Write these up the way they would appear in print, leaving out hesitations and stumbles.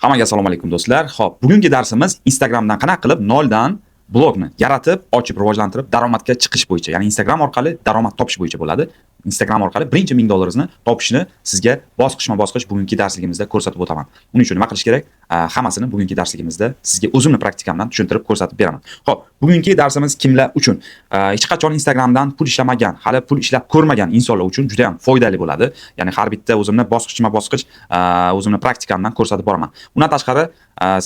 Hammaga assalomu alaykum do'stlar. Xo'p, bugungi darsimiz Instagramdan qanaqa qilib noldan blogni yaratib, ochib, rivojlantirib, daromadga chiqish bo'yicha, ya'ni Instagram orqali daromad topish bo'yicha bo'ladi. Instagram orqali birinchi $1000 topishni sizga bosqichma-bosqich bugungi darsligimizda ko'rsatib o'taman. Uning uchun nima qilish kerak? Hammasini bugungi darsligimizda sizga o'zimni praktikamdan tushuntirib ko'rsatib beraman. Xo'p, bugungi darsimiz kimlar uchun? Hech qachon Instagramdan pul ishlamagan, hali pul ishlab ko'rmagan insonlar uchun juda ham foydali bo'ladi. Ya'ni har bitta o'zimni bosqichma-bosqich o'zimni praktikamdan ko'rsatib boraman. Undan tashqari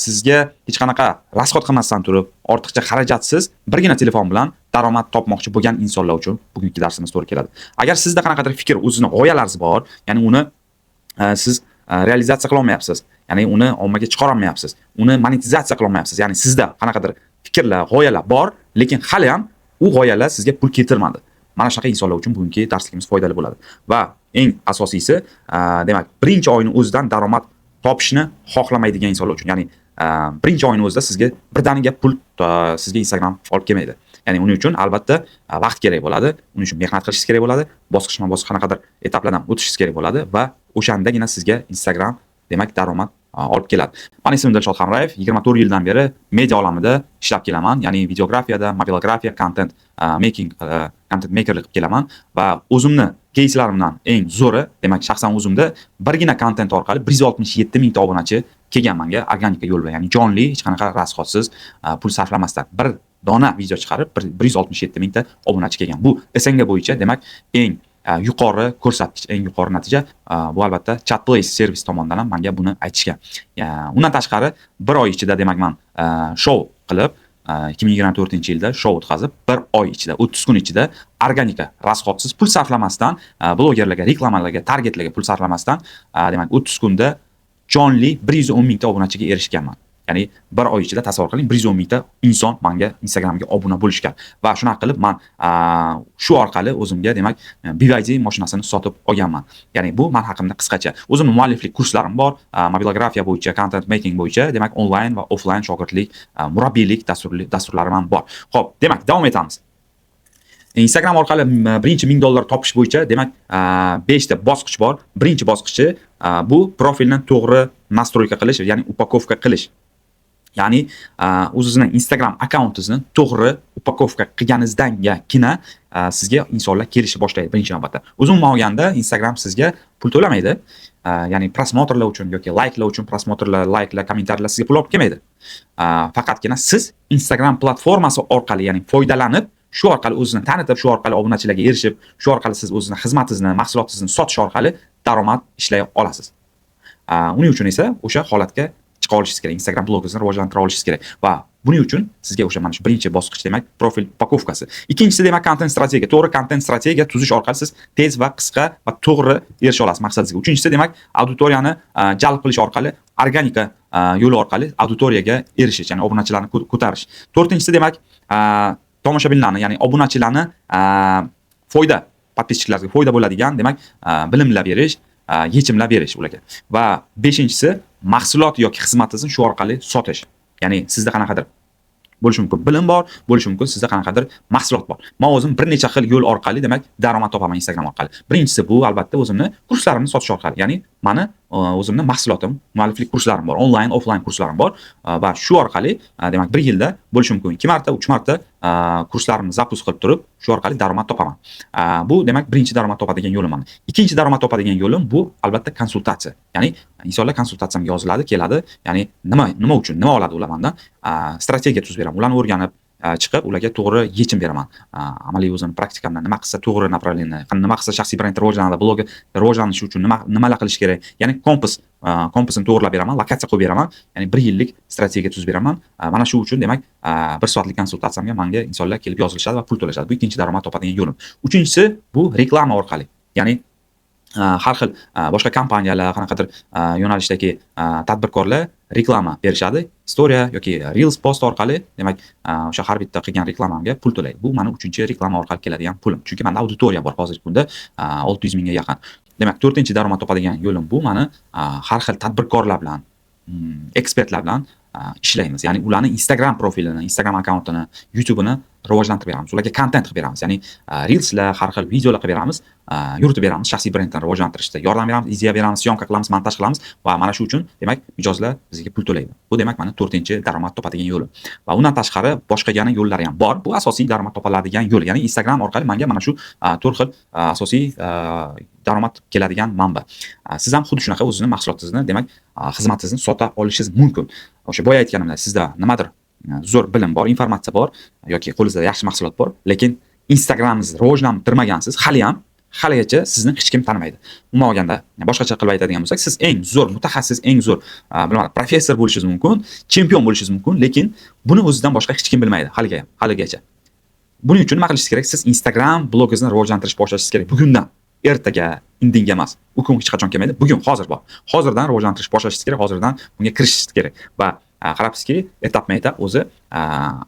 sizga hech qanaqa rasxod qilmasdan turib, ortiqcha xarajatsiz birgina telefon bilan daromad topmoqchi bo'lgan insonlar uchun bugungi darsimiz to'g'ri keladi. Agar sizda qanaqadir fikr, o'zini g'oyalaringiz bor, ya'ni uni siz realizatsiya qila olmayapsiz, ya'ni uni ommaga chiqara olmayapsiz, uni monetizatsiya qila olmayapsiz, ya'ni sizda qanaqadir fikrlar, g'oyalar bor, lekin hali ham u g'oyalar sizga pul keltirmadi. Mana shunaqa insonlar uchun bugungi darsligimiz foydali bo'ladi. Va eng asosiysi, demak, birinchi oyni o'zidan daromad topishni xohlamaydigan insonlar uchun, ya'ni birinchi oyni o'zida sizga birdaniga pul sizga Instagram olib kelmaydi. Ya'ni uning uchun albatta vaqt kerak bo'ladi, uning uchun mehnat qilishingiz kerak bo'ladi, bosqichma-bosqich qanaqadir etaplardan o'tishingiz kerak bo'ladi va o'shandagina sizga Instagram demak daromad olib keladi. Men ismim Dilshod Hamrayev, 24 yildan beri media olamida ishlab kelaman, ya'ni videografiyada, mobilografiya, content makerlik qilib kelaman va o'zimni кейslarimdan eng zo'ri, demak shaxsan o'zimda birgina kontent orqali 167 mingta obunachi kelgan menga organika yo'l bilan, ya'ni jonli, hech qanaqa rasxodsiz, pul sarflamasdan bir dona video chiqarib 167 mingta obunachi kelgan. Bu SNG bo'yicha demak eng yuqori ko'rsatkich, eng yuqori natija. Bu albatta Chatplace servis tomonidan ham menga buni aytishgan. Undan tashqari bir oy ichida demak men show qilib 2024-yilda show o'tkazib, bir oy ichida, 30 kun ichida organika, rasxodsiz, pul sarflamasdan, blogerlarga, reklamalarga, targetlarga pul sarflamasdan, demak 30 kunda jonli 110 mingta obunachiga erishganman. Ya'ni bir oy ichida tasavvur qiling, 110 mingta inson menga Instagramga obuna bo'lishgan. Va shuna qilib men shu orqali o'zimga demak BYD mashinasini sotib olganman. Ya'ni bu men haqimda qisqacha. O'zimning mualliflik kurslarim bor, mobilografiya bo'yicha, content making bo'yicha, demak onlayn va offlayn shogirdlik, murabbiylik dasturlarim ham bor. Xo'p, demak davom etamiz. Instagram orqali birinchi $1000 topish bo'yicha demak 5 ta bosqich bor. Birinchi bosqichi bu profilni to'g'ri nastroyka qilish, ya'ni upakovka qilish. Ya'ni o'zingizning Instagram akkauntingizni to'g'ri upakovka qilganingizdan sizga insonlar kelishni boshlaydi birinchi navbatda. O'zim olganda Instagram sizga pul to'lamaydi. Ya'ni prosmotrlar uchun yoki like'lar uchun, prosmotrlar, like'lar, kommentariylar sizga pul olib kelmaydi. Faqatgina siz Instagram platformasi orqali, ya'ni foydalanib, shu orqali o'zingizni tanitib, shu orqali obunachilarga erishib, shu orqali siz o'zingizning xizmatingizni, mahsulotingizni sotish orqali daromad ishlay olasiz. Uning uchun esa o'sha holatga chiqa olishingiz kerak, Instagram blogingizni rivojlantira olishingiz kerak va buning uchun sizga o'sha mana shu birinchi bosqich demak profil upakovkasi. Ikkinchisi demak content strategiya. To'g'ri content strategiya tuzish orqali siz tez va qisqa va to'g'ri erisha olasiz maqsadingizga. Uchinchisi demak auditoriyani jalb qilish orqali, organika yo'li orqali auditoriyaga erishish, ya'ni obunachilarni ko'tarish. To'rtinchisi demak tomoshabinlarni, ya'ni obunachilarni foyda, podpischilarga foyda bo'ladigan demak bilimlar berish, yechimlar berish ularga. Va beshinchisi mahsulot yoki xizmatingizni shu orqali sotish. Ya'ni sizda qanaqadir bo'lishi mumkin bilim bor, bo'lishi mumkin sizda qanaqadir mahsulot bor. Men o'zim bir necha xil yo'l orqali demak daromad topaman Instagram orqali. Birinchisi bu albatta o'zimni kurslarimni sotish orqali. Ya'ni meni o'zimning mahsulotim, mualliflik kurslarim bor, onlayn, offlayn kurslarim bor va shu orqali demak bir yilda bo'lishi mumkin 2 marta, 3 marta kurslarimni zapus qilib turib, shu orqali daromad topaman. Bu demak birinchi daromad topadigan yo'lim meni. Ikkinchi daromad topadigan yo'lim bu albatta konsultatsiya. Ya'ni insonlar konsultatsiyamga yoziladi, keladi. Ya'ni nima uchun, nima oladi ular mendan? Strategiya tuzib beraman. Ularni o'rganib chiqib, ularga to'g'ri yechim beraman. Amaliy o'zim praktikamdan nima qilsa to'g'ri направление, nima qilsa shaxsiy brend rivojlanadi, blogi rivojlanishi uchun nimalar qilish kerak. Ya'ni kompasni to'g'rilab beraman, lokatsiya qo'yib beraman. Ya'ni 1 yillik strategiya tuzib beraman. Mana shu uchun demak 1 soatlik konsultatsiyamga menga insonlar kelib yozilishadi va pul to'lashadi. Bu ikkinchi daromad topadigan yo'lim. Uchinchisi bu reklama orqali. Ya'ni har xil boshqa kompaniyalar, qanaqadir yo'nalishdagi tadbirkorlar reklama berishadi. Story yoki Reels post orqali demak o'sha har bitta qilgan reklamamga pul to'laydi. Bu meni 3-reklama orqali keladigan pulim. Chunki menda auditoriya bor hozirgi kunda 600 mingga yaqin. Demak 4-chi daromad topadigan yo'lim bu meni har xil tadbirkorlar bilan, ekspertlar bilan ishlaymiz. Ya'ni ularning Instagram profilini, Instagram akkauntini, YouTube'ini rivojlantirib beramiz. Ularga kontent qilib beramiz. Ya'ni reelslar, har xil videolar qilib beramiz, yuritib beramiz. Shaxsiy brendni rivojlantirishda yordam beramiz, ideya beramiz, syomka qilamiz, montaj qilamiz va mana shu uchun demak mijozlar bizga pul to'laydi. Bu demak mana 4-daromad topadigan yo'li. Va undan tashqari boshqa yana yo'llari ham bor. Bu asosiy daromad topiladigan yo'l. Ya'ni Instagram orqali menga mana shu 4 xil asosiy daromad keladigan manba. Siz ham xuddi shunaqa o'zini mahsulotingizni, demak, xizmatingizni sota olishingiz mumkin. O'sha boya aytganimdek, sizda nimadir zo'r bilim bor, informatsiya bor yoki qo'lingizda yaxshi mahsulot bor, lekin Instagramingizni rivojlantirmagansiz, haligacha sizni hech kim tanimaydi. Umuman olganda, boshqacha qilib aytadigan bo'lsak, siz eng zo'r mutaxassis, eng zo'r, bilmadim, professor bo'lishingiz mumkin, chempion bo'lishingiz mumkin, lekin buni o'zidan boshqa hech kim bilmaydi haligacha. Buning uchun nima qilishingiz kerak? Siz Instagram blogingizni rivojlantirishni boshlashingiz kerak. Bugundan, ertaga, indinga emas. U kun hech qachon kelmaydi. Bugun, hozir bor. Hozirdan rivojlantirish boshlashingiz kerak, hozirdan bunga kirishingiz kerak. Va qarabsizki, etapma-etap o'zi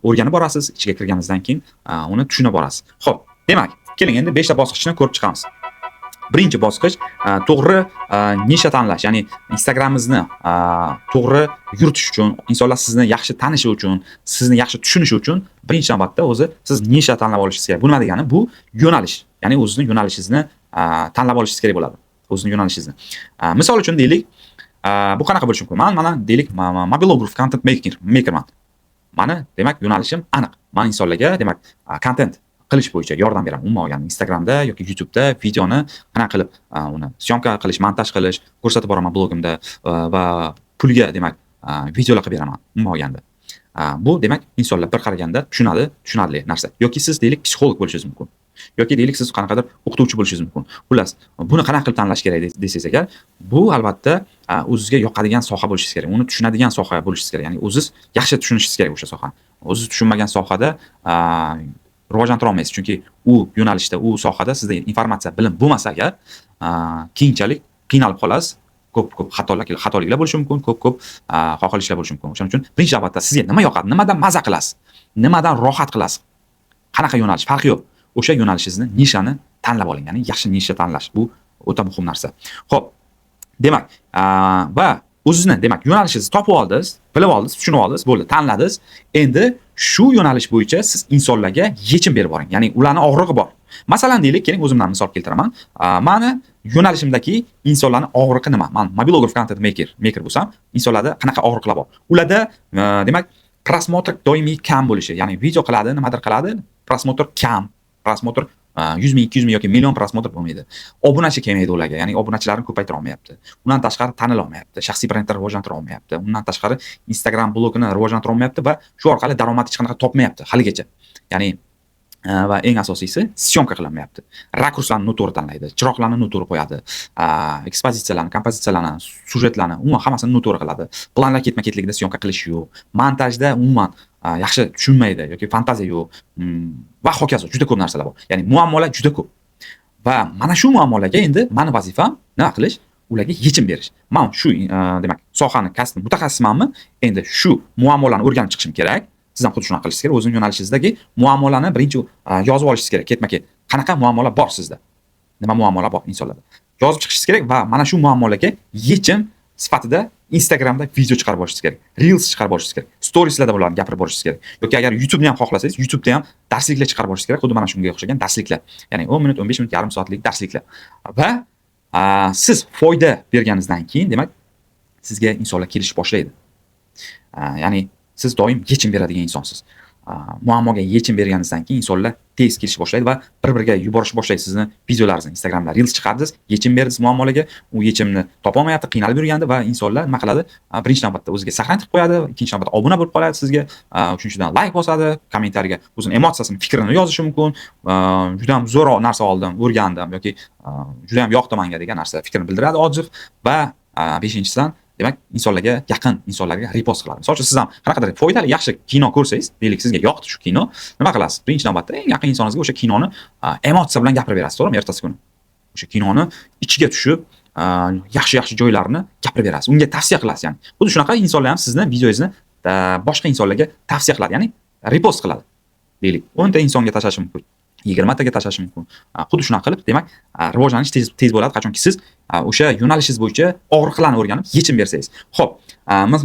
o'rganib borasiz, ichiga kirganingizdan keyin uni tushunib borasiz. Xo'p, demak, keling endi 5 ta bosqichni ko'rib chiqamiz. Birinchi bosqich to'g'ri nisha tanlash, ya'ni Instagramingizni to'g'ri yuritish uchun, insonlar sizni yaxshi tanishi uchun, sizni yaxshi tushunishi uchun birinchi navbatda o'zi siz nisha tanlab olishingiz kerak. Bu nima degani? Bu yo'nalish. Ya'ni o'zini yo'nalishingizni tanlab olishingiz kerak bo'ladi. O'zini yo'nalishingizni. Misol uchun deylik, bu qanaqa bo'lishi mumkin? Men mana deylik, mobilograf, content makerman. Mani demak yo'nalishim aniq. Men insonlarga demak content qilish bo'yicha yordam beraman. Umuman olganda Instagramda yoki YouTube'da videoni qanaqa qilib uni syomka qilish, montaj qilish ko'rsatib boraman blogimda va pulga demak videolar qilib beraman. Umuman olganda. Bu demak insonlar bir qaraganda tushunarli narsa. Yoki siz deylik psixolog bo'lishingiz mumkin. Yoki deylik siz qanaqadir o'qituvchi bo'lishingiz mumkin. Xullas, buni qanaqa qilib tanlash kerak desangiz agar, bu albatta o'zingizga yoqadigan soha bo'lishingiz kerak. Uni tushunadigan soha bo'lishingiz kerak. Ya'ni o'zingiz yaxshi tushunishingiz kerak o'sha sohani. O'zingiz tushunmagan sohada rivojlantira olmaysiz. Chunki u yo'nalishda, u sohada sizda informatsiya, bilim bo'lmasa agar, keyinchalik qiynalib qolasiz. Ko'p xatoliklar bo'lishi mumkin, ko'p xohishlar bo'lishi mumkin. O'shaning uchun birinchi navbatda sizga nima yoqadi, nimadan maza qilasiz, nimadan rohat qilasiz, qanaqa yo'nalish, farqi yo'q. O'sha yo'nalishingizni, nishani tanlab oling. Ya'ni yaxshi nisha tanlash bu o'ta muhim narsa. Xo'p, demak, va o'zingizni demak yo'nalishingizni topib oldingiz, bilib oldingiz, tushunib oldingiz, bo'ldi, tanladingiz. Endi shu yo'nalish bo'yicha siz insonlarga yechim berib boring. Ya'ni ularning og'rig'i bor. Masalan, deylik, keling o'zimdan misol keltiraman. Meni yo'nalishimdagi insonlarning og'rig'i nima? Men mobilograf, content maker bo'lsam, insonlarda qanaqa og'riqlar bor? Ularda demak prosmotr doimiy kam bo'lishi, ya'ni video qiladi, nimadir qiladi, prosmotr kam, prosmotr 100 ming, 200 ming yoki million prosmotr bo'lmaydi. Obunachi kelmaydi ularga, ya'ni obunachilarni ko'paytira olmayapti. Undan tashqari tanila olmayapti, shaxsiy brendni rivojlantira olmayapti. Undan tashqari Instagram blogini rivojlantira olmayapti va shu orqali daromad hech qanaqa topmayapti haligacha. Ya'ni va eng asosiysi syomka qilinmayapti. Rakurslarni noto'g'ri tanlaydi, chiroqlarni noto'g'ri qo'yadi, ekspozitsiyalarni, kompozitsiyalarni, sujetlarni umuman hammasini noto'g'ri qiladi. Planlar ketma-ketligida syomka qilish yo'q. Montajda umuman yaxshi tushunmaydi yoki fantaziya yo'q va hokazo juda ko'p narsalar bor. Ya'ni muammolar juda ko'p. Va mana shu muammolarga endi meni vazifam nima qilish? Ularga yechim berish. Men shu demak sohani kasb mutaxassismanmi? Endi shu muammolarni o'rganib chiqishim kerak. Siz ham xuddi shunaqa qilishingiz kerak. O'zingiz yo'nalishingizdagi muammolarni birinchi yozib olishingiz kerak, ketma-ket. Qanaqa muammolar bor sizda? Nima muammolar bor insonlarda? Yozib chiqishingiz kerak va mana shu muammolarga yechim sifatida Instagramda video chiqarib borishingiz kerak. Reels chiqarib borishingiz kerak. Storieslarda bularni gapirib borishingiz kerak. Yoki agar YouTube'ni ham xohlasangiz, YouTube'da ham darsliklar chiqarib borishingiz kerak. Xuddi mana shunga o'xshagan darsliklar. Ya'ni 10 minut, 15 minut, yarim soatlik darsliklar. Va siz foyda berganingizdan keyin, demak, sizga insonlar kelish boshlaydi. Ya'ni siz doim yechim beradigan insonsiz. Muammoga yechim berganingizdan keyin insonlar tez kelishni boshlaydi va bir-biriga yuborishni boshlaydi sizni videolaringizni. Instagramda reels chiqardingiz, yechim berdingiz muammolarga, u yechimni topa olmayapti, qiynalib yurganda va insonlar nima qiladi? Birinchi navbatda o'ziga saqlanib qo'yadi, ikkinchi navbatda obuna bo'lib qoladi sizga, uchinchidan like bosadi, kommentariyaga o'zini emotsiyasini, fikrini yozishi mumkin. Juda ham zo'r narsa oldim, o'rgandim yoki juda ham yoqdi menga degan narsa fikrini bildiradi ojiz va beshinchisidan demak insonlarga yaqin insonlarga repost qiladi. Misol uchun siz ham qanaqadir foydali yaxshi kino ko'rsangiz, deylik sizga yoqdi shu kino, nima qilasiz? Birinchi navbatda eng yaqin insoningizga o'sha kinoni emotsiya bilan gapirib berasiz, to'g'rimi? Ertasi kuni o'sha kinoni ichiga tushib, yaxshi joylarini gapirib berasiz. Unga tavsiya qilasiz, ya'ni. Xuddi shunaqa insonlar ham sizni videoingizni boshqa insonlarga tavsiya qiladi, ya'ni repost qiladi. Deylik, 10 ta insonga tashlashi mumkin. 20 taga tashlash mumkin. Xuddi shunaqa qilib, demak, rivojlanish tez bo'ladi qachonki siz o'sha yo'nalishingiz bo'yicha og'riqlarni o'rganib yechim bersangiz. Xo'p,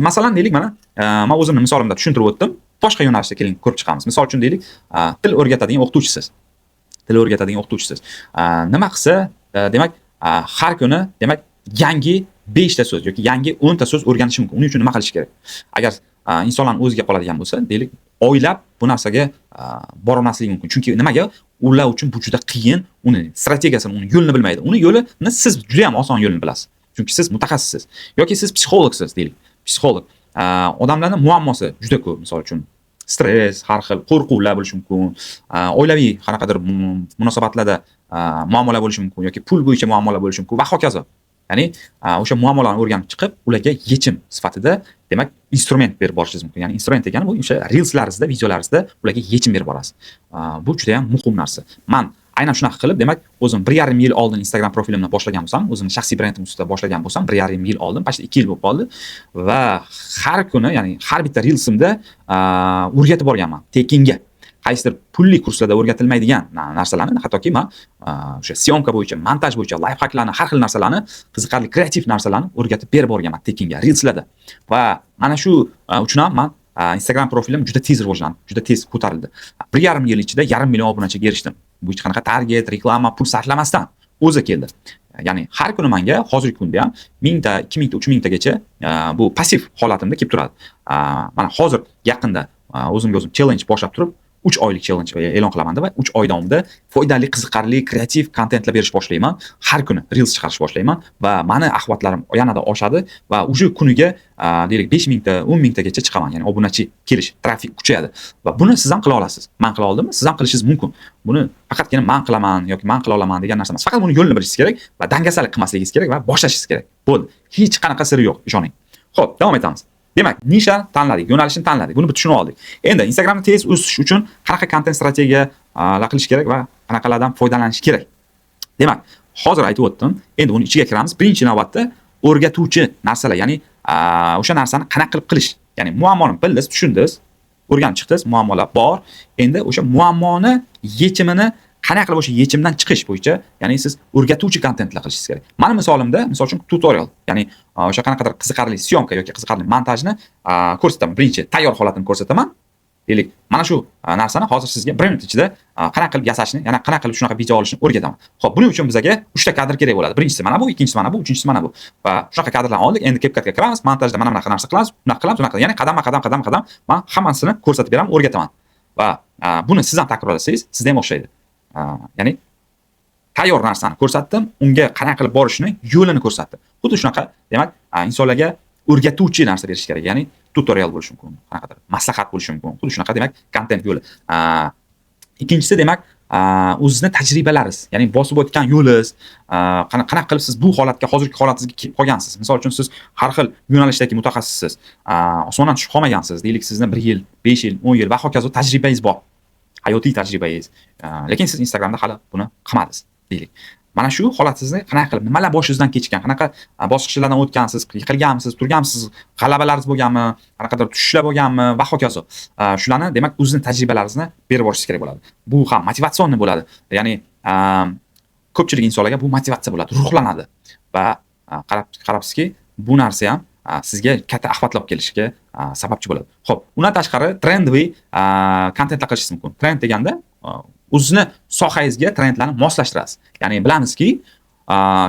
masalan deylik, men o'zimning misolimda tushuntirib o'tdim. boshqa yo'nalishda keling ko'rib chiqamiz. Misol uchun deylik, til o'rgatadigan o'qituvchisiz. Til o'rgatadigan o'qituvchisiz. Nima qilsa, demak, har kuni demak yangi 5 ta so'z yoki yangi 10 ta so'z o'rganishi mumkin. Uning uchun nima qilish kerak? Agar insonlarning o'ziga qoladigan bo'lsa, deylik, oylab bu narsaga borolmasligi mumkin. Chunki nimaga? Ular uchun bu juda qiyin, uni strategiyasini, uni yo'lini bilmaydi. Uni yo'lini siz juda ham oson yo'lini bilasiz. Chunki siz mutaxassissiz yoki siz psixologsiz, deylik. Psixolog. Odamlarning muammosi juda ko'p. Misol uchun stress, har xil qo'rquvlar bo'lishi mumkin, oilaviy qanaqadir munosabatlarda muammolar bo'lishi mumkin yoki pul bo'yicha muammolar bo'lishi mumkin va hokazo. Ya'ni o'sha muammolarni o'rganib chiqib, ularga yechim sifatida demak instrument berib borishingiz mumkin. Ya'ni instrument degani bu o'sha reelslaringizda, videolaringizda ularga yechim berib borasiz. Bu juda ham muhim narsa. Men aynan shunaqa qilib, demak, o'zim 1,5 yil oldin Instagram profilimni boshlagan bo'lsam, o'zimning shaxsiy brendim ustida boshlagan bo'lsam, 1,5 yil oldin, почти 2 yil bo'lib qoldi va har kuni, ya'ni har bitta reelsimda o'rgatib borganman tekinga. Qaysidir pulli kurslarda o'rgatilmaydigan narsalarni, hattoki men o'sha syomka bo'yicha, montaj bo'yicha, lifehacklarni, har xil narsalarni, qiziqarli kreativ narsalarni o'rgatib berib borganman tekinga reelslarda. Va mana shu uchun ham men Instagram profilim juda tez rivojlandi, juda tez ko'tarildi. 1,5 yil ichida 500 million obunachiga erishdim. Bu hech qanaqa target, reklama, pul sarflamasdan o'zi keldi. Ya'ni har kuni menga hozirgi kunda ham 1000 ta, 2000 ta, 3000 tagacha bu passiv holatimda kelib turadi. Mana hozir yaqinda o'zimga o'zim challenge boshlab turib 3 oylik challenge e'lon qilaman va 3 oy davomida foydali, qiziqarli, kreativ kontentlar berish boshlayman. Har kuni reels chiqarish boshlayman va meni ahvatlarim yanada oshadi va o'sha kuniga deylik 5000 ta, 10000 tagacha chiqaman. Ya'ni obunachi kelish, trafik kuchayadi. Va buni siz ham qila olasiz. Men qila oldimmi? Siz ham qilishingiz mumkin. Buni faqatgina men qilaman yoki men qila olaman degan narsa emas. Faqat buni yo'lini bilishingiz kerak va dangasalik qilmasligingiz kerak va boshlashingiz kerak. Bo'ldi. Hech qanaqa siri yo'q, ishoning. Xo'p, davom etamiz. Demak, nisha tanladik, yo'nalishni tanladik. Buni tushunib oldik. Endi Instagramda tez o'sish uchun qanaqa kontent strategiyalar qilish kerak va qanaqalardan foydalanish kerak. Demak, hozir aytib o'tdim. Endi uni ichiga kiramiz. Birinchi navbatda o'rgatuvchi narsalar, ya'ni o'sha narsani qanaqa qilib qilish. Ya'ni muammoni bildingiz, tushundingiz, o'rganib chiqdingiz, muammolar bor. Endi o'sha muammoni yechimini qanaqa qilib o'sha yechimdan chiqish bo'yicha, ya'ni siz o'rgatuvchi kontentlar qilishingiz kerak. Meni misolimda, misol uchun tutorial, ya'ni o'sha qanaqadir qiziqarli syomka yoki qiziqarli montajni ko'rsataman. Birinchi tayyor holatini ko'rsataman. Deylik, mana shu narsani hozir sizga 1 minut ichida qanaqa qilib yasashni, ya'ni qanaqa qilib shunaqa video olishni o'rgataman. Xo'p, buning uchun bizga 3 ta kadr kerak bo'ladi. Birinchisi mana bu, ikkinchisi mana bu, uchinchisi mana bu. Va shunaqa kadrlarni oldik. Endi CapCutga kiramiz, montajda mana bunaqa narsa qilamiz, bunaqa qilamiz, bunaqa. Ya'ni qadam-qadam men hammasini ko'rsatib beraman, o'rgataman. Va buni siz ham takrorlasangiz, sizda ham o'xshaydi. Ya'ni tayyor narsani ko'rsatdim, unga qanaqa qilib borishni yo'lini ko'rsatdim. Xuddi shunaqa, demak, insonlarga o'rgatuvchi narsa berish kerak. Ya'ni tutorial bo'lishi mumkin, qanaqadir maslahat bo'lishi mumkin. Xuddi shunaqa, demak, kontent yo'li. Ikkinchisi, demak, o'zingizning tajribalaringiz, ya'ni bosib o'tgan yo'lingiz, qanaqa qilib siz bu holatga, hozirgi holatingizga kelib qolgansiz. Misol uchun siz har xil yo'nalishdagi mutaxassissiz, osmondan tushib qolmagansiz. Deylik, sizni 1 yil, 5 yil, 10 yil va hokazo tajribangiz bor. Hayotiy tajribangiz. Lekin siz Instagramda hali buni qilmadingiz, deylik. Mana shu holatingizni qanaqa qilib, nimalar boshingizdan kechgan, qanaqa bosqichlardan o'tgansiz, yiqilganmisiz, turganmisiz, g'alabalaringiz bo'lganmi, qanaqadir tushishlar bo'lganmi va hokazo. Shularni, demak, o'zingizning tajribalaringizni berib borishingiz kerak bo'ladi. Bu ham motivatsion bo'ladi. Ya'ni ko'pchilik insonlarga bu motivatsiya bo'ladi, ruhlanadi va qarabsizki, bu narsa ham sizga katta axbatlar olib kelishiga sababchi bo'ladi. Xo'p, undan tashqari trendli kontentlar qilishingiz mumkin. Trend deganda o'zining sohangizga trendlarni moslashtirasiz. Ya'ni bilamizki,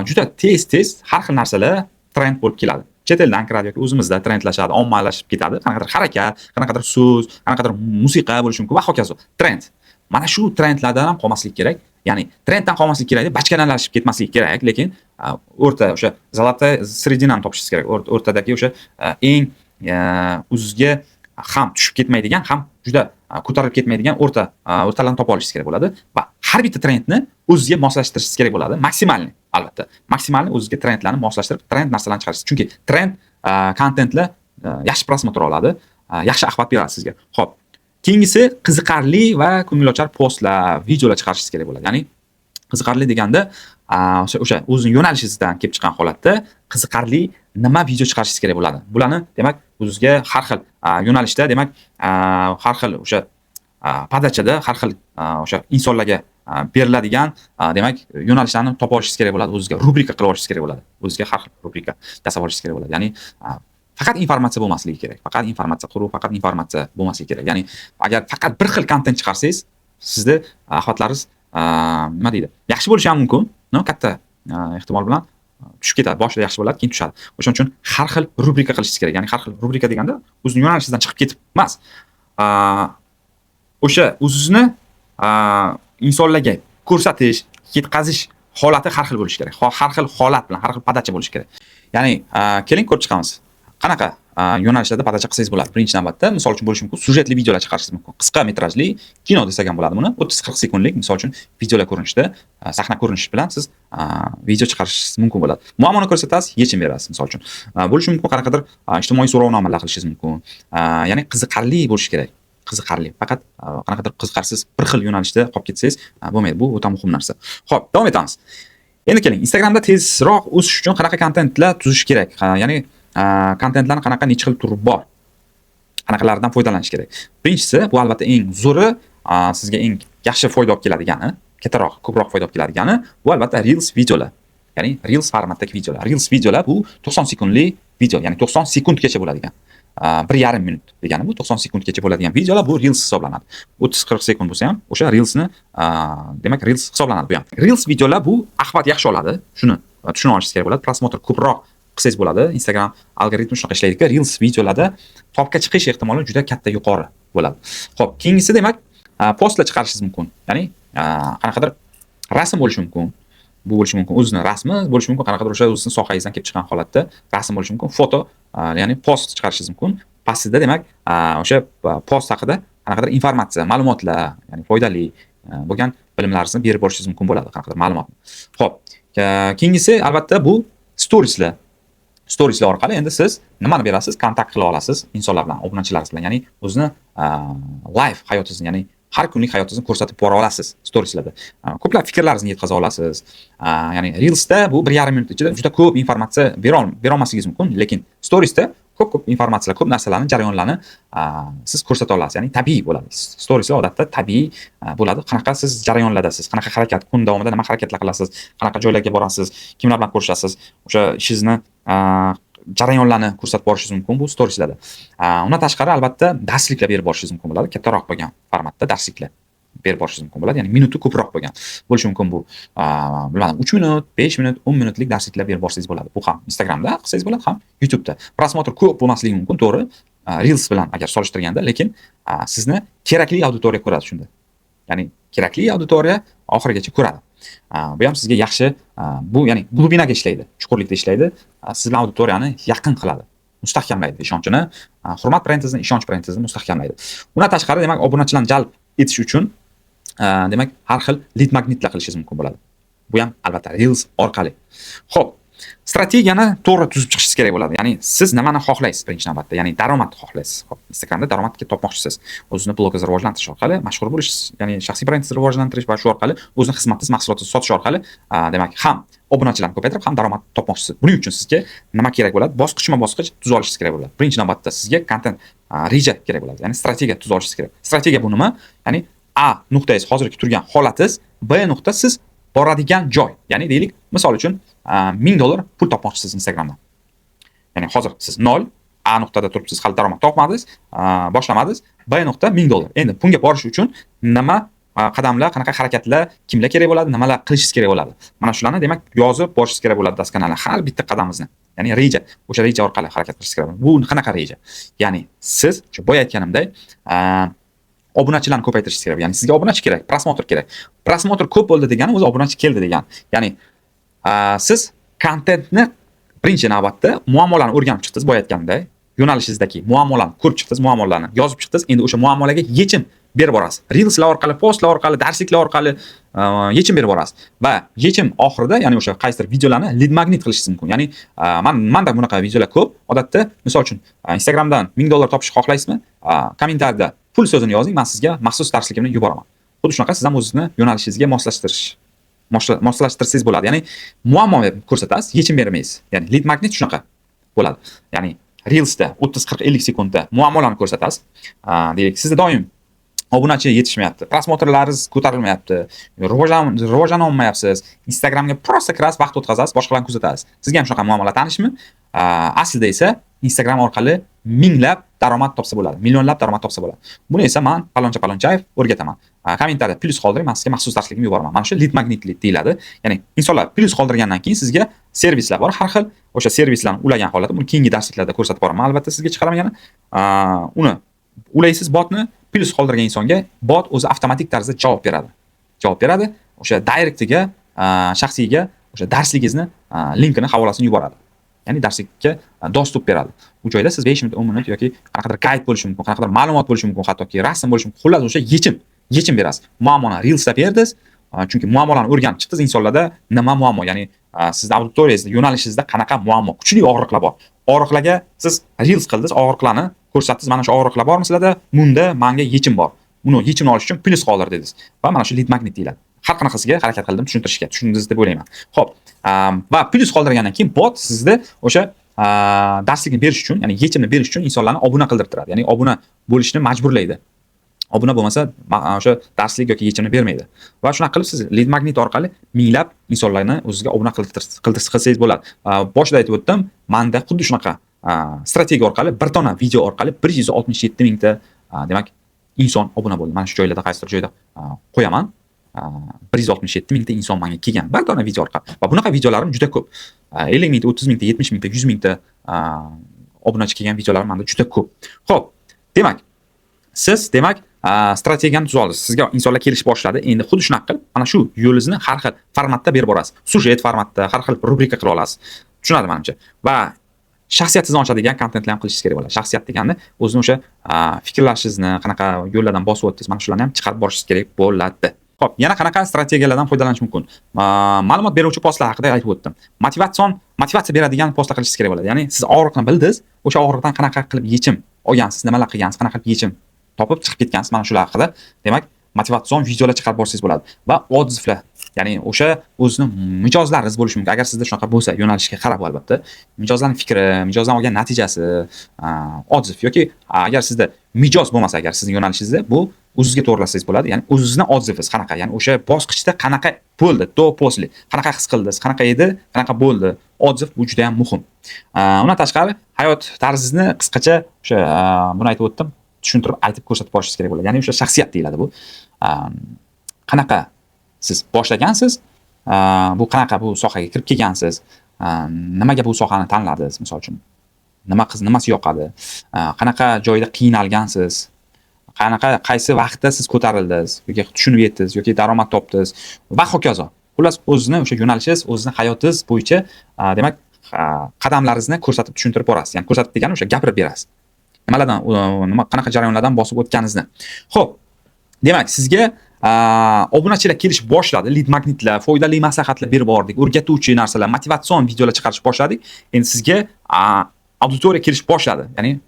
juda tez har xil narsalar trend bo'lib keladi. Chet eldan kiradi yoki o'zimizda trendlashadi, ommalashib ketadi. Qanaqadir harakat, qanaqadir so'z, qanaqadir musiqa bo'lishi mumkin va hokazo. Trend. Mana shu trendlardan ham qolmaslik kerak. Ya'ni trenddan qolmaslik kerak deb bachkanalashib ketmaslik kerak, lekin o'rta o'sha zalotay sredinani topishingiz kerak. O'rtadagi o'sha eng o'zizga ham tushib ketmaydigan, ham juda ko'tarilib ketmaydigan o'rtalarni topa olishingiz kerak bo'ladi va har bitta trendni o'zizga moslashtirishingiz kerak bo'ladi. Maksimalni, albatta. Maksimalni o'zizga trendlarni moslashtirib, trend narsalarni chiqarasiz. Chunki trend kontentlar yaxshi prosmotr oladi, yaxshi axbat beradi sizga. Xo'p, keyingisi qiziqarli va ko'ngilochar postlar, videolar chiqarishingiz kerak bo'ladi. Ya'ni qiziqarli deganda o'sha o'zining yo'nalishingizdan kelib chiqqan holatda qiziqarli nima video chiqarishingiz kerak bo'ladi. Bularni, demak, o'zingizga har xil yo'nalishda, demak, har xil o'sha podachada har xil o'sha insonlarga beriladigan, demak, yo'nalishlarni topa olishingiz kerak bo'ladi. O'zingizga rubrika qilib olishingiz kerak bo'ladi. O'zingizga har xil rubrika yasab olishingiz kerak bo'ladi. Ya'ni faqat informatsiya bo'lmasligi kerak. Faqat informatsiya quruq, faqat informatsiya bo'lmasligi kerak. Ya'ni agar faqat bir xil kontent chiqarsangiz, sizni axlatlaringiz nima deydi? Yaxshi bo'lishi ham mumkin, no katta ehtimol bilan tushib ketadi. Boshida yaxshi bo'ladi, keyin tushadi. O'shuning uchun har xil rubrika qilishingiz kerak. Ya'ni har xil rubrika deganda o'zining yo'nalishingizdan chiqib ketib emas. O'sha o'zingizni insonlarga ko'rsatish, yetkazish holati har xil bo'lishi kerak. Har xil holat bilan, har xil podacha bo'lishi kerak. Ya'ni keling ko'rib chiqamiz. Qanaqa yo'nalishlarda podacha qilsangiz bo'ladi. Birinchi navbatda, misol uchun bo'lishi mumkin, syujetli videolar chiqarishingiz mumkin. Qisqa metrajli kino desak ham bo'ladi buni. 30-40 sekundlik, misol uchun, videolar ko'rinishida, sahna ko'rinishi bilan siz video chiqarishingiz mumkin bo'ladi. Muammoni ko'rsatasiz, yechim berasiz, misol uchun. Bo'lishi mumkin qanaqadir ijtimoiy so'rovnomalar qilishingiz mumkin. Ya'ni qiziqarli bo'lishi kerak. Qiziqarli. Faqat qanaqadir qiziqarsiz bir xil yo'nalishda qolib ketsangiz bo'lmaydi. Bu o'ta muhim narsa. Xo'p, davom etamiz. Endi keling, Instagramda tezroq o'sish uchun qanaqa kontentlar tuzish kerak? Ya'ni kontentlarning qanaqa necha xil turi bor? Qanaqalardan foydalanish kerak? Birinchisi, bu albatta eng zo'ri, sizga eng yaxshi foyda olib keladigani, kattaroq, ko'proq foyda olib keladigani, bu albatta Reels videolar. Ya'ni Reels formatdagi videolar. Reels videolar bu 90 sekundlik video, ya'ni 90 sekundgacha bo'ladigan. 1,5 minut degani bu 90 sekundgacha bo'ladigan videolar bu Reels hisoblanadi. 30-40 sekund bo'lsa ham o'sha Reelsni demak Reels hisoblanadi bu ham. Reels videolar bu axbat yaxshi oladi. Shuni tushunib olishingiz kerak bo'ladi. Prosmotr ko'proq qilsangiz bo'ladi. Instagram algoritmi shunaqa ishlaydi-ki, Reels videolarda topga chiqish ehtimoli juda katta yuqori bo'ladi. Xo'p, keyingisi demak postlar chiqarishingiz mumkin. Ya'ni qanaqadir rasm bo'lishi mumkin. Bu bo'lishi mumkin. O'zini rasmi bo'lishi mumkin, qanaqadir o'sha o'zining sohangizdan kelib chiqqan holatda rasm bo'lishi mumkin, foto, ya'ni post chiqarishingiz mumkin. Pastida demak, o'sha post haqida qanaqadir informatsiya, ma'lumotlar, ya'ni foydali bo'lgan bilimlaringizni berib borishingiz mumkin bo'ladi, qanaqadir ma'lumot. Xo'p, keyingisi albatta bu storieslar. Storieslar orqali endi siz nimani berasiz? Kontakt qila olasiz insonlar bilan, obunachilaringiz bilan, ya'ni o'zini live hayotingizni, ya'ni har kunlik hayotingizni ko'rsatib bora olasiz storieslarda. Ko'plab fikrlaringizni yetkaza olasiz. Ya'ni Reelsda bu 1,5 minut ichida juda ko'p informatsiya bera olmasligingiz mumkin, lekin storiesda ko'p informatsiyalar, ko'p narsalarni, jarayonlarni siz ko'rsata olasiz. Ya'ni tabiiy bo'ladi. Storieslar odatda tabiiy bo'ladi. Qanaqa siz jarayonlardasiz, qanaqa harakat, kun davomida nima harakatlar qilasiz, qanaqa joylarga borasiz, kimlar bilan ko'rishasiz, o'sha ishingizni jarayonlarni ko'rsatib borishingiz mumkin bu storieslarda. Undan tashqari albatta darsliklar berib borishingiz mumkin bo'ladi. Kattaroq bo'lgan formatda darsliklar berib borishingiz mumkin bo'ladi. Ya'ni minuti ko'proq bo'lgan bo'lishi mumkin bu. Bilmadim, 3 minut, 5 minut, 10 minutlik darsliklar berib borsangiz bo'ladi. Bu ham Instagramda qilsangiz bo'ladi, ham YouTube'da. Prosmotr ko'p bo'lmasligi mumkin, to'g'ri. Reels bilan agar solishtirganda, lekin sizni kerakli auditoriya ko'radi shunda. Ya'ni kerakli auditoriya oxirigacha ko'radi. Bu ham sizga yaxshi, bu ya'ni glubinaga ishlaydi, chuqurlikda ishlaydi. Siz bilan auditoriyani yaqin qiladi, mustahkamlaydi ishonchini, hurmat brendingizni, ishonch brendingizni mustahkamlaydi. Undan tashqari demak obunachilarni jalb etish uchun demak har xil lead magnetlar qilishingiz mumkin bo'ladi. Bu ham albatta Reels orqali. Xo'p, strategiyani to'g'ri tuzib chiqishingiz kerak bo'ladi. Ya'ni siz nimani xohlaysiz birinchi navbatda? Ya'ni daromad xohlaysiz. Xo'p, Instagramda daromadga topmoqchisiz. O'zingizni blogingizni rivojlantirish orqali mashhur bo'lish, ya'ni shaxsiy brendingizni rivojlantirish va shu orqali o'zingiz xizmatingiz, mahsulotingizni sotish orqali demak ham obunachilarni ko'paytirib, ham daromad topmoqchisiz. Buning uchun sizga nima kerak bo'ladi? Bosqichma-bosqich tuzib olishingiz kerak bo'ladi. Birinchi navbatda sizga kontent reja kerak bo'ladi. Ya'ni strategiya tuzib olishingiz kerak. Strategiya bu nima? Ya'ni A nuqtangiz hozirgi turgan holatingiz, B nuqta siz boradigan joy. Ya'ni deylik, misol uchun $1000 pul topmoqchisiz Instagramdan. Ya'ni hozir siz 0 A nuqtada turibsiz, hali daromad topmadingiz, boshlamadingiz, B nuqta $1000. Endi bunga borish uchun nima qadamlar, qanaqa harakatlar, kimlar kerak bo'ladi, nimalar qilishingiz kerak bo'ladi. Mana shularni demak yozib borishingiz kerak bo'ladi daskanali har bitta qadamimizni. Ya'ni reja, o'sha reja orqali harakat qilishingiz kerak bo'ladi. Bu qanaqa reja? Ya'ni siz o'sha boya aytganimdek, obunachilarni ko'paytirishingiz kerak. Ya'ni sizga obunachi kerak, prosmotr kerak. Prosmotr ko'p bo'ldi degani o'zi obunachi keldi degani. Ya'ni siz kontentni birinchi navbatda muammolarni o'rganib chiqdingiz, boya aytganimdek, yo'nalishingizdagi muammolarni ko'rib chiqdingiz, muammolarni yozib chiqdingiz. Endi o'sha muammolarga yechim berib borasiz. Reelslar orqali, postlar orqali, darsliklar orqali yechim berib borasiz. Va yechim oxirida, ya'ni o'sha qaysidir videolarni lead magnet qilishingiz mumkin. Ya'ni menda bunaqa videolar ko'p. Odatda, misol uchun, Instagramdan $1000 topishni xohlaysizmi? Kommentariyada pul so'zini yozing, men sizga maxsus darsligimni yuboraman. Xuddi shunaqa siz ham o'zingizni yo'nalishingizga moslashtirsangiz bo'ladi. Ya'ni muammo ko'rsatasiz, yechim bermaysiz. Ya'ni lead magnet shunaqa bo'ladi. Ya'ni Reelsda 30, 40, 50 sekundda muammolarni ko'rsatasiz. Deylik, sizda doim obunachi yetishmayapti, prosmotrlaringiz ko'tarilmayapti, rivojlana olmayapsiz. Instagramga prosta kirasiz, vaqt o'tkazasiz, boshqalarni kuzatasiz. Sizga ham shunaqa muammolar tanishmi? Aslida esa Instagram orqali minglab daromad topsa bo'ladi, millionlab daromad topsa bo'ladi. Buni esa men Palonchayev o'rgataman. Kommentariyada plyus qoldiring, men sizga maxsus darslikni yuboraman. Mana shu lead magnetlik deyiladi. Ya'ni insonlar plyus qoldirgandan keyin sizga servislar bor, har xil o'sha servislarni ulagan holatda buni keyingi darsliklarda ko'rsatib boraman. Albatta sizga chiqaraman yana. Uni ulaysiz botni, plyus qoldirgan insonga bot o'zi avtomatik tarzda javob beradi. O'sha direktiga, shaxsiyga o'sha darsligingizni linkini, havolasini yuboradi. Ya'ni darslikka dostуп beradi. Bu joyda siz 5 minut, 10 minut yoki qanaqadir gayd bo'lishi mumkin, qanaqadir ma'lumot bo'lishi mumkin, hattoki rasm bo'lishi mumkin. Xullas o'sha yechim berasiz. Muammoni Reels'da berdingiz. Chunki muammolarni o'rganib chiqdingiz insonlarda nima muammo, ya'ni sizning auditoriyangizda, yo'nalishingizda qanaqa muammo, kuchli og'riqlar bor. Og'riqlarga siz Reels qildingiz, og'riqlarni ko'rsatdingiz. Mana shu og'riqlar bormi sizlarda? Bunda menga yechim bor. Buni yechimni olish uchun plyus qoldir dedingiz. Va mana shu lead magnet deyiladi. Har qanaqasiga harakat qildim tushuntirishga. Tushundingiz deb o'ylayman. Xo'p, va plyus qoldirgandan keyin bot sizda o'sha darslikni berish uchun, ya'ni yechimni berish uchun insonlarni obuna qildirtiradi. Ya'ni obuna bo'lishni majburlaydi. Obuna bo'lmasa, o'sha darslik yoki yechimni bermaydi. Va shunaqa qilib siz lead magnet orqali minglab insonlarni o'zingizga obuna qilsangiz bo'ladi. Boshida aytib o'tdim, menda xuddi shunaqa strategiya orqali bir dona video orqali 167 mingta demak inson obuna bo'ldi. Mana shu joylarda qaysidir joyda qo'yaman. 167 mingta inson menga kelgan bir dona video orqali. Va bunaqa videolarim juda ko'p. 50 mingta, 30 mingta, 70 mingta, 100 mingta obunachi kelgan videolarim menda juda ko'p. Xo'p, demak siz strategiyani tuza olasiz. Sizga insonlar kelish boshladi. Endi xuddi shunaqa qilib, mana shu yo'lingizni har xil formatda berib borasiz. Sujet formatda, har xil rubrika qila olasiz. Tushunadi menimcha. Va shaxsiyatingizni ochadigan kontentlar ham qilishingiz kerak bo'ladi. Shaxsiyat deganda o'zini o'sha fikrlashingizni, qanaqa yo'llardan bosib o'tdingiz, mana shularni ham chiqarib borishingiz kerak bo'ladi. Xo'p, yana qanaqa strategiyalardan foydalanish mumkin? Ma'lumot beruvchi postlar haqida aytib o'tdim. Motivatsiya beradigan postlar qilishingiz kerak bo'ladi. Ya'ni siz og'riqni bildingiz, o'sha og'riqdan qanaqa qilib yechim olgansiz, nimalar qilgansiz, qanaqa qilib yechim topib chiqib ketgansiz, mana shular haqida demak motivatsion videolar chiqarib borsangiz bo'ladi. Va odzivlar, ya'ni o'sha o'zini mijozlaringiz bo'lishi mumkin. Agar sizda shunaqa bo'lsa, yo'nalishga qarab albatta, mijozlarning fikri, mijozdan olgan natijasi, odziv yoki agar sizda mijoz bo'lmasa, agar sizning yo'nalishingizda bu o'zingizga to'g'rilasangiz bo'ladi. Ya'ni o'zingizni odzivingiz qanaqa, ya'ni o'sha bosqichda qanaqa bo'ldi, to posli, qanaqa his qildingiz, qanaqa edi, qanaqa bo'ldi. Odziv bu juda ham muhim. Undan tashqari hayot tarzingizni qisqacha o'sha buni aytib o'tdim, tushuntirib aytib ko'rsatib borishingiz kerak bo'ladi. Ya'ni o'sha shaxsiyat deyiladi bu. Qanaqa siz boshlagansiz, bu qanaqa bu sohaga kirib kelgansiz, nimaga bu sohani tanladingiz, misol uchun. Nimasi yoqadi, qanaqa joyda qiynalgansiz, qaysi vaqtda siz ko'tarildingiz yoki tushunib yetdingiz yoki daromad topdingiz va hokazo. Xullas o'zizni o'sha yo'nalishingiz, o'zizni hayotingiz bo'yicha demak qadamlaringizni ko'rsatib tushuntirib borasiz. Ya'ni ko'rsatib degani o'sha gapirib berasiz. Qanaqa jarayonlardan bosib o'tganingizni. Xo'p, demak sizga obunachilar kelish boshladi, lead magnetlar, foydali maslahatlar berib bordik, o'rgatuvchi narsalar, motivatsion videolar chiqarish boshladik. Endi sizga auditoriya kelish boshladi. Ya'ni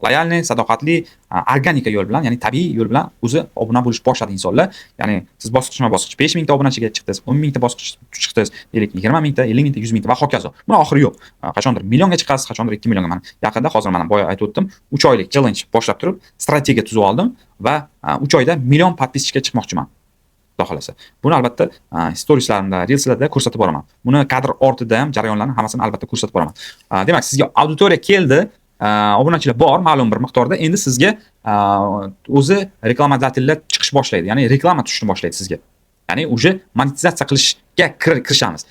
loyalniy, sadoqatli, organika yo'l bilan, ya'ni tabiiy yo'l bilan o'zi obuna bo'lish boshladi insonlar. Ya'ni siz bosqichma-bosqich 5 mingta obunachiga chiqdingiz, 10 mingta bosqich chiqdingiz, deylik 20 mingta, 50 mingta, 100 mingta va hokazo. Buni oxiri yo'q. Qachondir millionga chiqasiz, qachondir 2 millionga. Mana yaqinda hozir mana boya aytib o'tdim, 3 oylik challenge boshlab turib, strategiya tuzib oldim va 3 oyda million podpischga chiqmoqchiman. Xudo xolasa. Buni albatta storieslarimda, reelslarda ko'rsatib boraman. Buni kadr ortida ham jarayonlarni hammasini albatta ko'rsatib boraman. Demak, sizga auditoriya keldi, obunachilar bor ma'lum bir miqdorda. Endi sizga o'zi reklamodatellar chiqish boshlaydi. Ya'ni reklama tushishni boshlaydi sizga. Ya'ni o'sha monetizatsiya qilishga kirishamiz.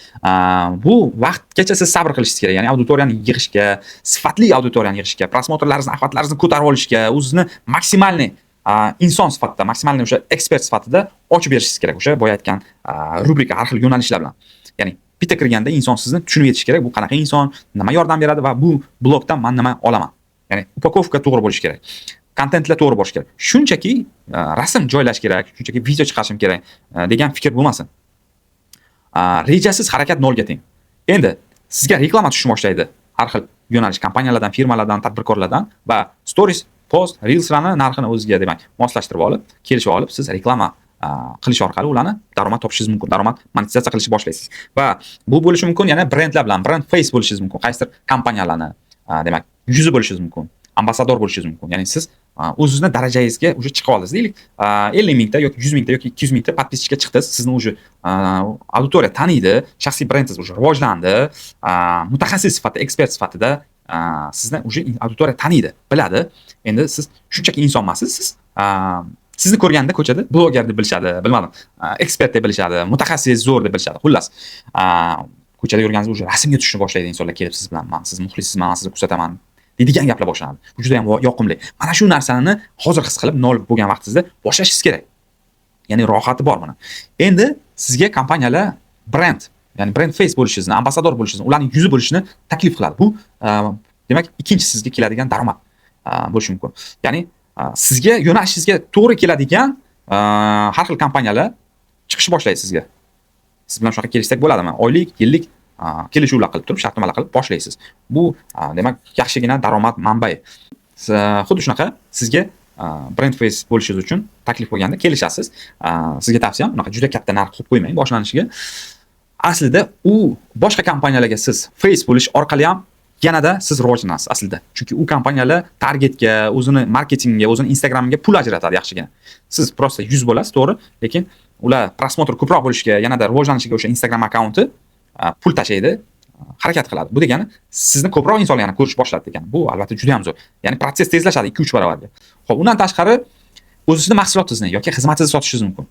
Bu vaqtgacha siz sabr qilishingiz kerak. Ya'ni auditoriyani yig'ishga, sifatli auditoriyani yig'ishga, prosmotrlaringizni, axlatlaringizni ko'tarib olishga, o'zingizni maksimalniy inson sifatida, maksimalniy o'sha ekspert sifatida ochib berishingiz kerak. O'sha boya aytgan rubrika, har xil yo'nalishlar bilan. Ya'ni bitta kirganda inson sizni tushunib yetishi kerak. Bu qanaqa inson, nima yordam beradi va bu blogdan men nima olaman. Ya'ni upakovka to'g'ri bo'lishi kerak. Kontentlar to'g'ri bo'lishi kerak. Shunchaki rasm joylash kerak, shunchaki video chiqarishim kerak degan fikr bo'lmasin. Rejasiz harakat nolga teng. Endi sizga reklama tushishni boshlaydi. Har xil yo'nalish kompaniyalardan, firmalardan, tadbirkorlardan va stories, post, reelslarni narxini o'ziga demak moslashtirib olib, kelishib olib, siz reklama qilish orqali ularni daromad topishingiz mumkin. Daromad monetizatsiya qilishni boshlaysiz. Va bu bo'lishi mumkin, yana brendlar bilan, brand face bo'lishingiz mumkin. Qaysidir kompaniyalarni demak yuzi bo'lishingiz mumkin. Ambasador bo'lishingiz mumkin. Ya'ni siz o'zingizning darajangizga o'sha chiqa oldingiz. Deylik, 50 mingta yoki 100 mingta yoki 200 mingta podpischga chiqdingiz. Sizni o'sha auditoriya taniydi, shaxsiy brendingiz o'sha rivojlandi, mutaxassis sifatida, ekspert sifatida sizni уже auditoriya taniydi, biladi. Endi siz shunchaki inson emassiz, siz sizni ko'rganda ko'chada bloger deb bilishadi, bilmadim, ekspert deb bilishadi, mutaxassis zo'r deb bilishadi. Xullas, ko'chada yurganingizda уже rasmga tushishni boshlaydi insonlar kelib siz bilan, "Men siz muxlisizman, men sizni kuzataman" deydigan gaplar boshlanadi. Bu juda ham yoqimli. Mana shu narsani hozir his qilib, nol bo'lgan vaqtingizda boshlashingiz kerak. Ya'ni rohati bor buni. Endi sizga kompaniyalar brend, ya'ni brand face bo'lishingizni, ambassador bo'lishingizni, ularning yuzi bo'lishini taklif qiladi. Bu demak ikkinchi sizga keladigan daromad bo'lishi mumkin. Ya'ni sizga yo'nalishingizga to'g'ri keladigan har xil kompaniyalar chiqishni boshlaydi sizga. Siz bilan shunaqa kelishsak bo'ladimi? Oylik, yillik kelishuvlar qilib turib, shartnomalar qilib boshlaysiz. Bu demak yaxshigina daromad manbai. Xuddi shunaqa sizga brand face bo'lishingiz uchun taklif bo'lganda kelishasiz. Sizga tavsiyam, unaqa juda katta narx qo'yib qo'ymang boshlanishiga. Aslida u boshqa kompaniyalarga siz face bo'lish orqali ham yanada siz rivojlanasiz aslida. Chunki u kompaniyalar targetga, o'zini marketingiga, o'zini Instagramiga pul ajratadi yaxshigina. Siz prosta yuz bo'lasiz, to'g'ri, lekin ular prosmotr ko'proq bo'lishiga, yanada rivojlanishiga o'sha Instagram akkaunti pul tashlaydi, harakat qiladi. Bu degani sizni ko'proq insonlar yana ko'rish boshladi degani. Bu albatta juda ham zo'r. Ya'ni proses tezlashadi 2-3 barobarga. Xo'p, undan tashqari o'zingizning mahsulotingizni yoki xizmatingizni sotishingiz mumkin.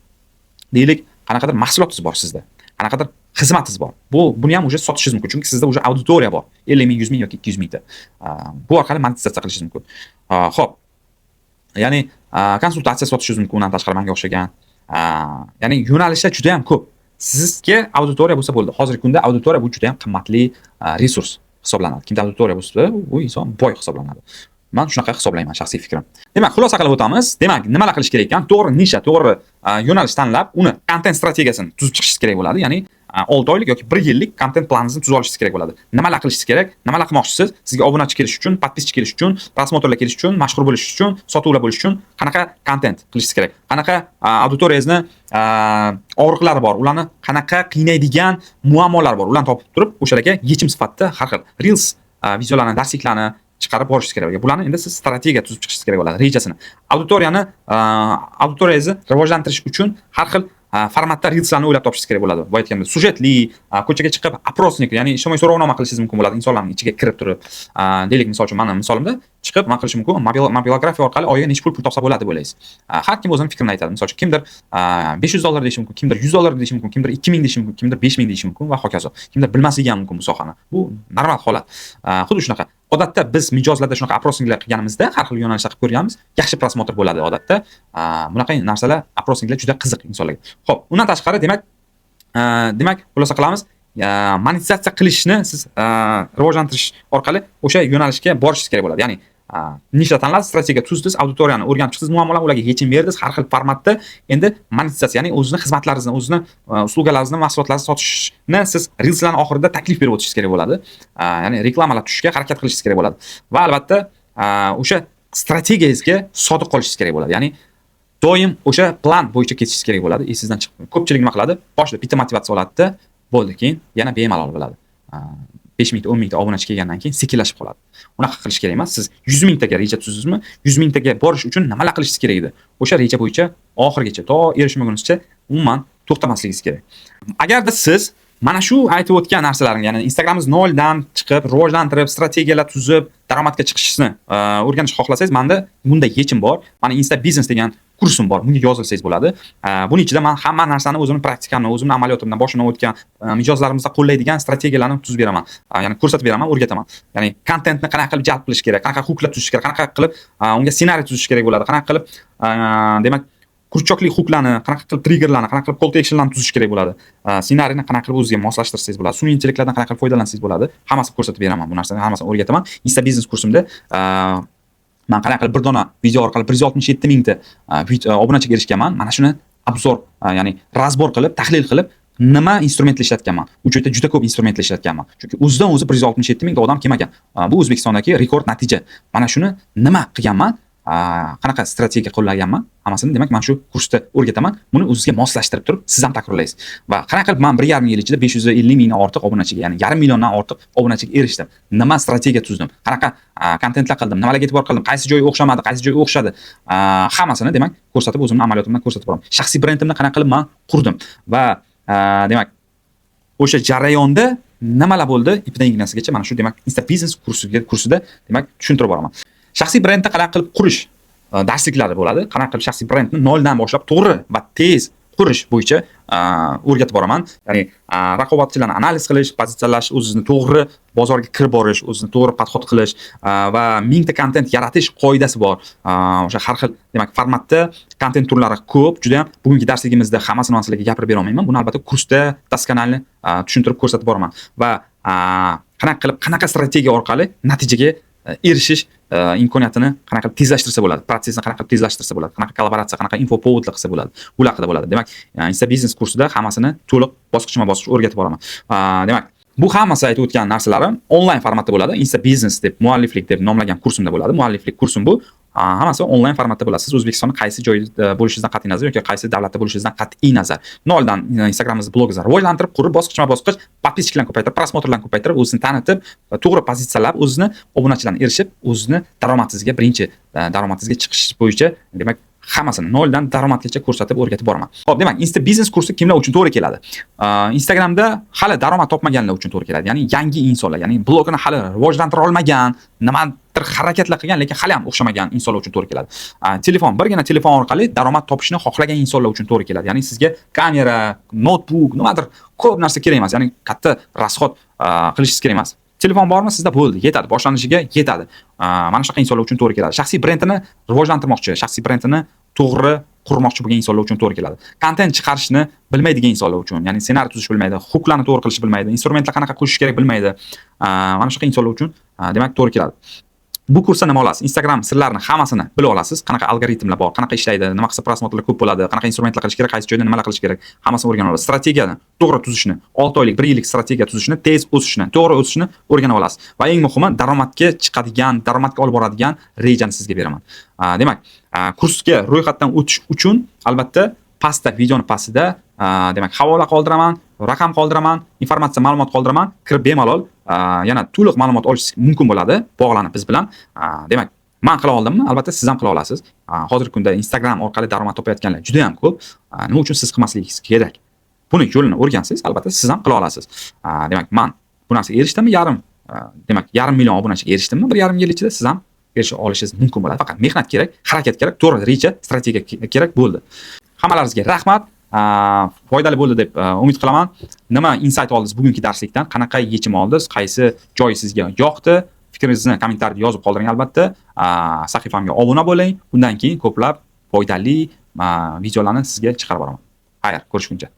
Deylik, qanaqadir mahsulotingiz bor sizda. Qanaqadir xizmatingiz bor. Buni ham o'sha sotishingiz mumkin. Chunki sizda o'sha auditoriya bor. 50 ming, 100 ming yoki 200 mingta. Bu orqali monetizatsiya qilishingiz mumkin. Xo'p. Ya'ni konsultatsiya sotishingiz mumkin undan tashqari menga o'xshagan. Ya'ni yo'nalishlar juda ham ko'p. Sizga auditoriya bo'lsa bo'ldi. Hozirgi kunda auditoriya bu juda ham qimmatli resurs hisoblanadi. Kimda auditoriya bo'lsa, u inson boy hisoblanadi. Men shunaqa hisoblayman, shaxsiy fikrim. Demak, xulosa qilib o'tamiz. Demak, nimalar qilish kerak ekan? To'g'ri nisha, to'g'ri yo'nalish tanlab, uni content strategiyasini tuzib chiqishingiz kerak bo'ladi. Ya'ni 6 oylik yoki 1 yillik content planingizni tuzib olishingiz kerak bo'ladi. Nimalar qilishingiz kerak? Nimalar qilmoqchisiz? Sizga obunachi kelish uchun, podpischi kelish uchun, prosmotorlar kelish uchun, mashhur bo'lish uchun, sotuvlar bo'lish uchun qanaqa content qilishingiz kerak? Qanaqa auditoriyangizni og'riqlari bor, ularni qanaqa qiynaydigan muammolar bor, ularni topib turib, o'shalarga yechim sifatida har xil reels videolarni, darsliklarni chiqarib borishingiz kerak. Bularni endi siz strategiya tuzib chiqishingiz kerak bo'ladi, rejasini. Auditoriyangizni rivojlantirish uchun har xil formatda reelslarni o'ylab topishingiz kerak bo'ladi. Bu aytganda sujetli, ko'chaga chiqib aprosnik, ya'ni ijtimoiy so'rovnoma qilishingiz mumkin bo'ladi insonlarning ichiga kirib turib. Deylik, misol uchun, meni misolimda chiqib nima qilish mumkin? Mobilografiya orqali oyiga necha pul topsa bo'ladi deb o'ylaysiz. Har kim o'zining fikrini aytadi. Misol uchun, kimdir $500 deyishi mumkin, kimdir $100 deyishi mumkin, kimdir 2000 deyishi mumkin, kimdir 5000 deyishi mumkin va hokazo. Kimdir bilmasligi ham mumkin bu sohani. Bu normal holat. Xuddi shunaqa. Odatda biz mijozlarda shunaqa aprosniklar qilganimizda, har xil yo'nalishlar qilib ko'rganmiz, yaxshi prosmotr bo'ladi odatda. Bunaqa narsalar, aprosniklar juda qiziq insonlarga. Xo'p, undan tashqari demak, xulosa qilamiz, monetizatsiya qilishni siz rivojlantirish orqali o'sha yo'nalishga borishingiz kerak bo'ladi. Ya'ni nisha tanladingiz, strategiya tuzdingiz, auditoriyani o'rganib chiqdingiz, muammolarga ularga yechim berdingiz, har xil formatda. Endi monetizatsiya, ya'ni o'zini xizmatlaringizni, o'zini uslugalaringizni, mahsulotlaringizni sotishni siz reelslarning oxirida taklif berib o'tishingiz kerak bo'ladi. Ya'ni reklamalar tushishga harakat qilishingiz kerak bo'ladi. Va albatta o'sha strategiyangizga sodiq qolishingiz kerak bo'ladi. Ya'ni doim o'sha plan bo'yicha ketishingiz kerak bo'ladi. Esingizdan chiqib. Ko'pchilik nima qiladi? Boshida bitta motivatsiya oladida, bo'ldi, keyin yana bemalol bo'ladi. 5 mingta, 10 mingta obunachi kelgandan keyin sekinlashib qoladi. Unaqa qilish kerak emas. Siz 100 mingtaga reja tuzdingizmi? 100 mingtaga borish uchun nimalar qilishingiz kerak edi? O'sha reja bo'yicha oxirigacha, to erishmagunizcha umuman to'xtamasligingiz kerak. Agarda siz mana shu aytib o'tgan narsalarni, ya'ni Instagramingiz noldan chiqib, rivojlantirib, strategiyalar tuzib, daromadga chiqishni o'rganishni xohlasangiz, menda bunday yechim bor. Mana Insta Business degan kursim bor. Bunga yozilsangiz bo'ladi. Buning ichida men hamma narsani o'zimning praktikamni, o'zimning amaliyotimdan boshlanib o'tgan mijozlarimizda qo'llaydigan strategiyalarni tuzib beraman. Ya'ni ko'rsatib beraman, o'rgataman. Ya'ni kontentni qanaqa qilib jalb qilish kerak, qanaqa huklar tuzish kerak, qanaqa qilib unga ssenariy tuzish kerak bo'ladi, qanaqa qilib demak kurchokli huklarni, qanaqa qilib triggerlarni, qanaqa qilib call to actionlarni tuzish kerak bo'ladi. Ssenariyni qanaqa qilib o'zingizga moslashtirsangiz bo'ladi. Sun'iy intellektlardan qanaqa qilib foydalansangiz bo'ladi. Hammasini ko'rsatib beraman. Bu narsani hammasini o'rgataman. Insta Business kursimda men qanaqa qilib bir dona video orqali 167 mingta obunachiga erishganman. Mana shuni obzor, ya'ni razbor qilib, tahlil qilib, nima instrumentlar ishlatganman. U yerda juda ko'p instrumentlar ishlatganman. Chunki o'zidan o'zi 167 mingta odam kelmagan. Bu O'zbekistondagi rekord natija. Mana shuni nima qilganman? Qanaqa strategiya qo'llaganman, hammasini demak men shu kursda o'rgataman. Buni o'zingizga moslashtirib turib, siz ham takrorlaysiz. Va qanaqa qilib men 1,5 yil ichida 550 mingdan ortiq obunachiga, ya'ni yarim milliondan ortiq obunachiga erishdim. Nima strategiya tuzdim? Qanaqa kontentlar qildim? Nimalarga e'tibor qildim? Qaysi joyi o'xshamadi, qaysi joyi o'xshadi? Hammasini demak ko'rsatib, o'zimning amaliyotimdan ko'rsatib boraman. Shaxsiy brendimni qanaqa qilib men qurdim va demak o'sha jarayonda nimalar bo'ldi ipidan ignasigacha mana shu demak Insta Business kursida demak tushuntirib boraman. Shaxsiy brendni qanaqa qilib qurish darsliklari bo'ladi. Qanaqa qilib shaxsiy brendni noldan boshlab to'g'ri va tez qurish bo'yicha o'rgatib boraman. Ya'ni raqobatchilarni analiz qilish, pozitsiyalash, o'zingizni to'g'ri bozorga kirib borish, o'zingizni to'g'ri podxod qilish va mingta kontent yaratish qoidasi bor. O'sha har xil demak formatda kontent turlari ko'p. Juda ham bugungi darsligimizda hammasini man sizlarga gapirib bera olmayman. Buni albatta kursda doskонально tushuntirib ko'rsatib boraman va qanaqa strategiya orqali natijaga erishish imkoniyatini qanaqa tezlashtirsa bo'ladi, protsessni qanaqa tezlashtirsa bo'ladi, qanaqa kollaboratsiya, qanaqa info povodlar qilsa bo'ladi. Bular haqida bo'ladi. Demak, Insta Business kursida hammasini to'liq bosqichma-bosqich o'rgatib boraman. Demak, bu hammasi aytib o'tgan narsalarim onlayn formatda bo'ladi. Insta Business deb mualliflik deb nomlagan kursimda bo'ladi. Mualliflik kursim bu. Hammasi onlayn formatda bo'ladi. Siz O'zbekistonning qaysi joyida bo'lishingizdan qat'iy nazar yoki qaysi davlatda bo'lishingizdan qat'iy nazar noldan Instagramingizni, blogingizni rivojlantirib, qurib, bosqichma-bosqich podpischiklarni ko'paytirib, prosmotrlarni ko'paytirib, o'zini tanitib, to'g'ri pozitsiyalab, o'zini obunachilarni erishib, o'zini daromadingizga birinchi daromadingizga chiqish bo'yicha demak hammasini noldan daromadgacha ko'rsatib o'rgatib boraman. Xo'p, demak, Insta Business kursi kimlar uchun to'g'ri keladi? Instagramda hali daromad topmaganlar uchun to'g'ri keladi. Ya'ni yangi insonlar, ya'ni blogini hali rivojlantira olmagan, nimadir harakatlar qilgan, lekin hali ham o'xshamagan insonlar uchun to'g'ri keladi. Birgina telefon orqali daromad topishni xohlagan insonlar uchun to'g'ri keladi. Ya'ni sizga kamera, notebook, nimadir ko'p narsa kerak emas. Ya'ni katta rasxod qilishingiz kerak emas. Telefon bormi, sizda bo'ldi, yetadi, boshlanishiga yetadi. Mana shunaqa insonlar uchun to'g'ri keladi. Shaxsiy brendini rivojlantirmoqchi, shaxsiy brendini to'g'ri qurmoqchi bo'lgan insonlar uchun to'g'ri keladi. Kontent chiqarishni bilmaydigan insonlar uchun, ya'ni ssenariy tuzish bilmaydi, huklarni to'g'ri qilish bilmaydi, instrumentlar qanaqa qo'shish kerak bilmaydi. Mana shunaqa insonlar uchun demak to'g'ri keladi. Bu kursda nima olasiz? Instagram sirlarini hammasini bilib olasiz. Qanaqa algoritmlar bor, qanaqa ishlaydi, nima qilsa prosmotrlar ko'p bo'ladi, qanaqa instrumentlar qilish kerak, qaysi joyda nimalar qilish kerak, hammasini o'rganib olasiz. Strategiyani to'g'ri tuzishni, 6 oylik, 1 yillik strategiya tuzishni, tez o'sishni, to'g'ri o'sishni o'rganib olasiz. Va eng muhimi, daromadga chiqadigan, daromadga olib boradigan rejani sizga beraman. Demak, kursga ro'yxatdan o'tish uchun albatta pastda, videoni pastida demak havola qoldiraman, raqam qoldiraman, informatsiya, ma'lumot qoldiraman, kirib bemalol yana to'liq ma'lumot olishingiz mumkin bo'ladi, bog'lanib biz bilan. Demak, men qila oldimmi? Albatta siz ham qila olasiz. Hozirgi kunda Instagram orqali daromad topayotganlar juda ham ko'p. Nima uchun siz qilmasligingiz kerak? Buni yo'lini o'rgansangiz, albatta siz ham qila olasiz. Demak, men bu narsaga erishdimmi? Yarim million obunachiga erishdimmi? 1,5 yil ichida siz ham erisha olishingiz mumkin bo'ladi. Faqat mehnat kerak, harakat kerak, to'g'ri reja, strategiya kerak bo'ldi. Hammalaringizga rahmat. Foydali bo'ldi deb umid qilaman. Nima insight oldingiz bugungi darslikdan? Qanaqa yechim oldingiz? Qaysi joy sizga yoqdi? Fikringizni kommentariyada yozib qoldiring albatta. Sahifamga obuna bo'ling. Bundan keyin ko'plab foydali videolarni sizga chiqarib boraman. Xayr, ko'rishguncha.